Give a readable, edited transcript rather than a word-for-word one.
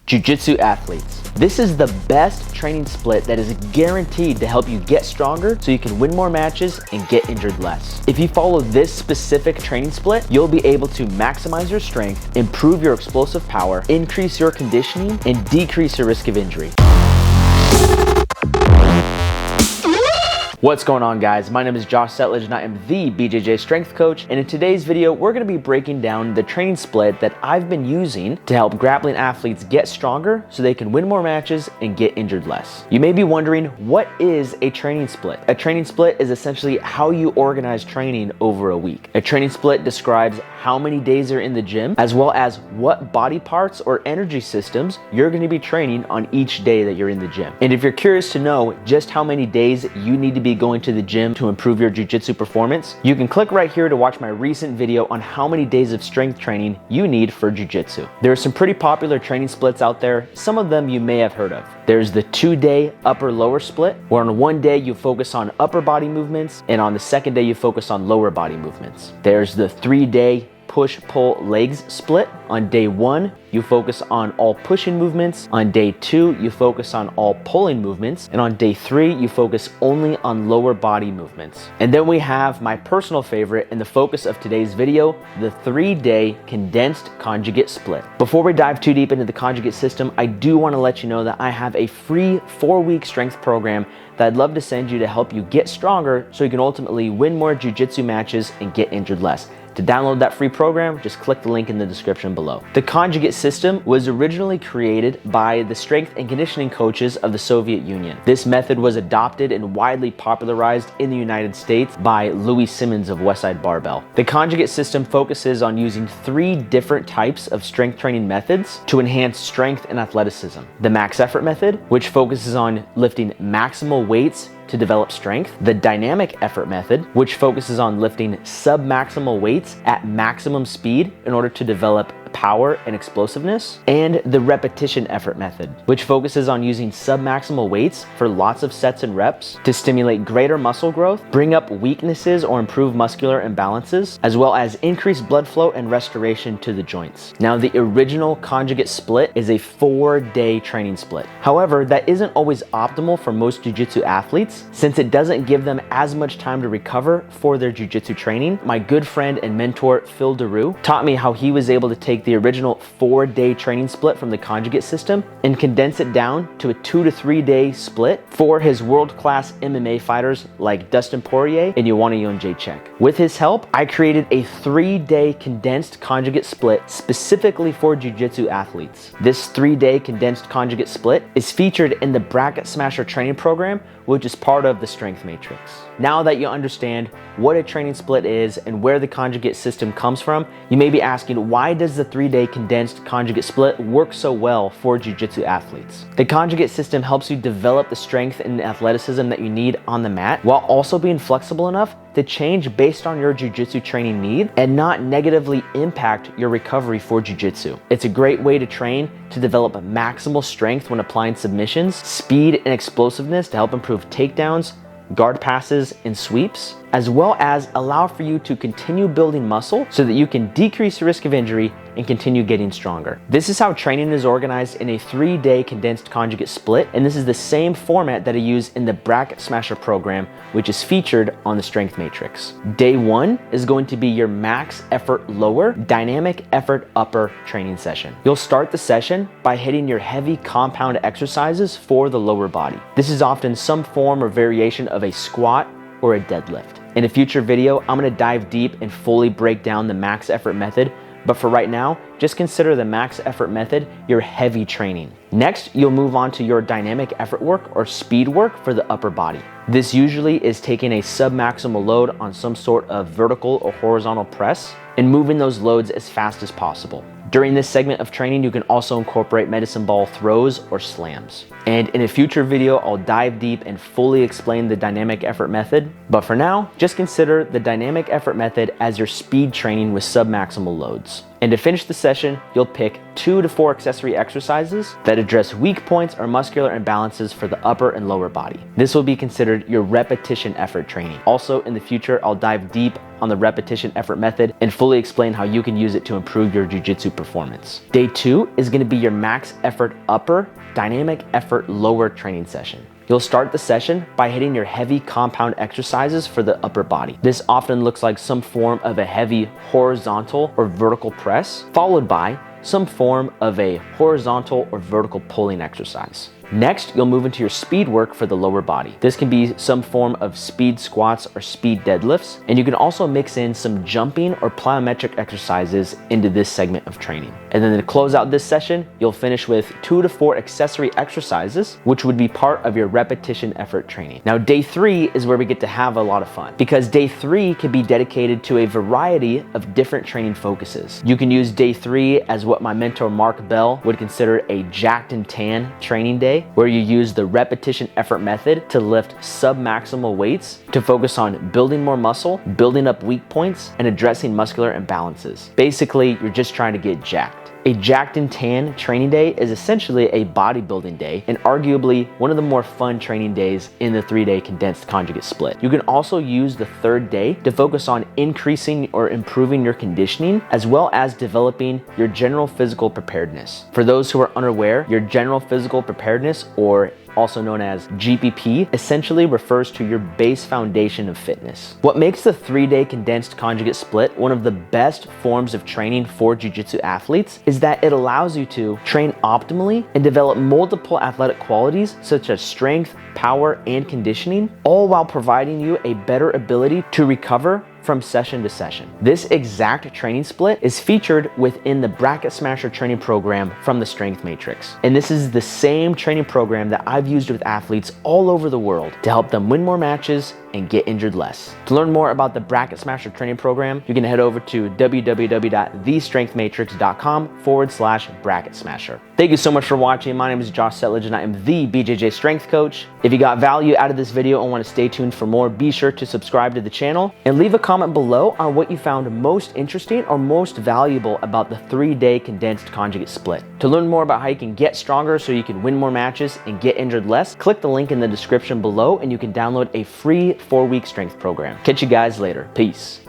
Jiu Jitsu athletes. This is the best training split that is guaranteed to help you get stronger so you can win more matches and get injured less. If you follow this specific training split, you'll be able to maximize your strength, improve your explosive power, increase your conditioning, and decrease your risk of injury. What's going on, guys? My name is Josh Settlage and I am the BJJ strength coach, and in today's video we're going to be breaking down the training split that I've been using to help grappling athletes get stronger so they can win more matches and get injured less. You may be wondering, what is a training split? A training split is essentially how you organize training over a week. A training split describes how many days are in the gym, as well as what body parts or energy systems you're going to be training on each day that you're in the gym. And if you're curious to know just how many days you need to be going to the gym to improve your jiu-jitsu performance, you can click right here to watch my recent video on how many days of strength training you need for jiu-jitsu. There are some pretty popular training splits out there. Some of them you may have heard of. There's the 2-day upper-lower split, where on one day you focus on upper body movements, and on the second day you focus on lower body movements. There's the 3-day push-pull legs split. On day 1, you focus on all pushing movements. On day 2, you focus on all pulling movements. And on day 3, you focus only on lower body movements. And then we have my personal favorite and the focus of today's video, the 3-day condensed conjugate split. Before we dive too deep into the conjugate system, I do want to let you know that I have a free 4-week strength program that I'd love to send you to help you get stronger so you can ultimately win more jiu-jitsu matches and get injured less. To download that free program, just click the link in the description below. The conjugate system was originally created by the strength and conditioning coaches of the Soviet Union. This method was adopted and widely popularized in the United States by Louis Simmons of Westside Barbell. The conjugate system focuses on using 3 different types of strength training methods to enhance strength and athleticism. The max effort method, which focuses on lifting maximal weights to develop strength. The dynamic effort method, which focuses on lifting submaximal weights at maximum speed in order to develop power and explosiveness. And the repetition effort method, which focuses on using submaximal weights for lots of sets and reps to stimulate greater muscle growth, bring up weaknesses or improve muscular imbalances, as well as increase blood flow and restoration to the joints. Now, the original conjugate split is a 4-day training split. However, that isn't always optimal for most jiu-jitsu athletes, since it doesn't give them as much time to recover for their jiu-jitsu training. My good friend and mentor, Phil Daru, taught me how he was able to take the original 4-day training split from the conjugate system and condense it down to a 2 to 3 day split for his world-class MMA fighters like Dustin Poirier and Joanna Jędrzejczyk. With his help, I created a 3-day condensed conjugate split specifically for jiu-jitsu athletes. This 3-day condensed conjugate split is featured in the Bracket Smasher training program, which is part of the Strength Matrix. Now that you understand what a training split is and where the conjugate system comes from, you may be asking, why does the 3-day condensed conjugate split work so well for jiu-jitsu athletes? The conjugate system helps you develop the strength and athleticism that you need on the mat, while also being flexible enough to change based on your jiu-jitsu training need and not negatively impact your recovery for jiu-jitsu. It's a great way to train to develop maximal strength when applying submissions, speed and explosiveness to help improve takedowns, guard passes, and sweeps, as well as allow for you to continue building muscle so that you can decrease the risk of injury and continue getting stronger. This is how training is organized in a 3-day condensed conjugate split, and this is the same format that I use in the Bracket Smasher program, which is featured on the Strength Matrix. Day 1 is going to be your max effort lower, dynamic effort upper training session. You'll start the session by hitting your heavy compound exercises for the lower body. This is often some form or variation of a squat or a deadlift. In a future video, I'm gonna dive deep and fully break down the max effort method, but for right now, just consider the max effort method your heavy training. Next, you'll move on to your dynamic effort work or speed work for the upper body. This usually is taking a submaximal load on some sort of vertical or horizontal press and moving those loads as fast as possible. During this segment of training, you can also incorporate medicine ball throws or slams. And in a future video, I'll dive deep and fully explain the dynamic effort method. But for now, just consider the dynamic effort method as your speed training with submaximal loads. And to finish the session, you'll pick 2 to 4 accessory exercises that address weak points or muscular imbalances for the upper and lower body. This will be considered your repetition effort training. Also, in the future, I'll dive deep on the repetition effort method and fully explain how you can use it to improve your jiu-jitsu performance. Day 2 is going to be your max effort upper, dynamic effort lower training session. You'll start the session by hitting your heavy compound exercises for the upper body. This often looks like some form of a heavy horizontal or vertical press, followed by some form of a horizontal or vertical pulling exercise. Next, you'll move into your speed work for the lower body. This can be some form of speed squats or speed deadlifts, and you can also mix in some jumping or plyometric exercises into this segment of training. And then to close out this session, you'll finish with 2 to 4 accessory exercises, which would be part of your repetition effort training. Now, day 3 is where we get to have a lot of fun, because day 3 can be dedicated to a variety of different training focuses. You can use day 3 as what my mentor Mark Bell would consider a jacked and tan training day, where you use the repetition effort method to lift submaximal weights to focus on building more muscle, building up weak points, and addressing muscular imbalances. Basically, you're just trying to get jacked. A jacked and tan training day is essentially a bodybuilding day and arguably one of the more fun training days in the 3-day condensed conjugate split. You can also use the 3rd day to focus on increasing or improving your conditioning as well as developing your general physical preparedness. For those who are unaware, your general physical preparedness, or also known as GPP, essentially refers to your base foundation of fitness. What makes the 3-day condensed conjugate split one of the best forms of training for jiu-jitsu athletes is that it allows you to train optimally and develop multiple athletic qualities such as strength, power, and conditioning, all while providing you a better ability to recover from session to session. This exact training split is featured within the Bracket Smasher training program from the Strength Matrix. And this is the same training program that I've used with athletes all over the world to help them win more matches and get injured less. To learn more about the Bracket Smasher training program, you can head over to www.thestrengthmatrix.com/bracket smasher. Thank you so much for watching. My name is Josh Settlage and I am the BJJ Strength Coach. If you got value out of this video and want to stay tuned for more, be sure to subscribe to the channel and leave a comment below on what you found most interesting or most valuable about the 3-day condensed conjugate split. To learn more about how you can get stronger so you can win more matches and get injured less, click the link in the description below and you can download a free 4-week strength program. Catch you guys later. Peace.